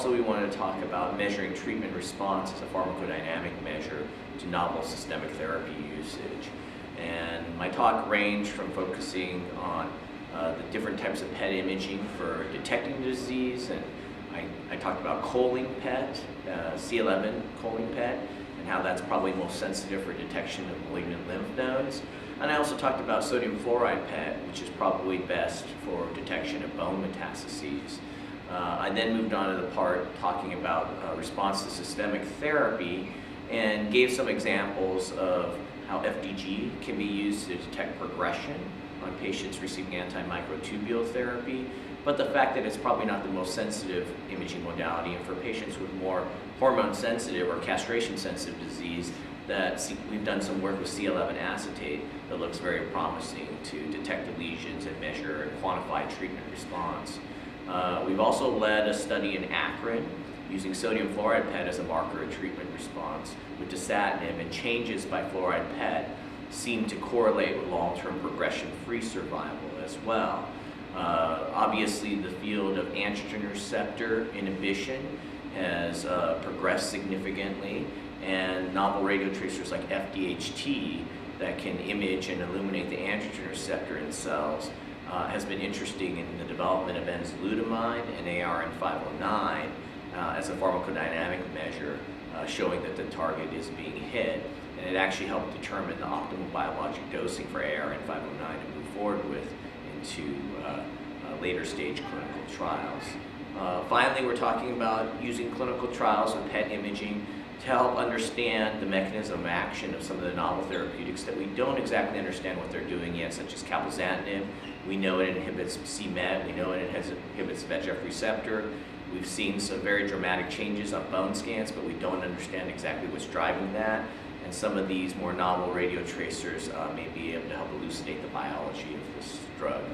also we wanted to talk about measuring treatment response as a pharmacodynamic measure to novel systemic therapy usage. And my talk ranged from focusing on the different types of PET imaging for detecting the disease, and I talked about choline PET, C11 choline PET, and how that's probably most sensitive for detection of malignant lymph nodes. And I also talked about sodium fluoride PET, which is probably best for detection of bone metastases. I then moved on to the part talking about response to systemic therapy and gave some examples of how FDG can be used to detect progression on patients receiving antimicrotubule therapy, but the fact that it's probably not the most sensitive imaging modality, and for patients with more hormone-sensitive or castration-sensitive disease, that we've done some work with C11 acetate that looks very promising to detect the lesions and measure and quantify treatment response. We've also led a study in Akron using sodium fluoride PET as a marker of treatment response with dasatinib, and changes by fluoride PET seem to correlate with long-term progression-free survival as well. Obviously, the field of androgen receptor inhibition has progressed significantly, and novel radiotracers like FDHT that can image and illuminate the androgen receptor in cells has been interesting in the development of enzalutamide and ARN-509 as a pharmacodynamic measure, showing that the target is being hit. And it actually helped determine the optimal biologic dosing for ARN-509 to move forward with into later stage clinical trials. Finally, we're talking about using clinical trials with PET imaging to help understand the mechanism of action of some of the novel therapeutics that we don't exactly understand what they're doing yet, such as cabozantinib. We know it inhibits c-Met, we know it inhibits VEGF receptor. We've seen some very dramatic changes on bone scans, but we don't understand exactly what's driving that. And some of these more novel radiotracers may be able to help elucidate the biology of this drug.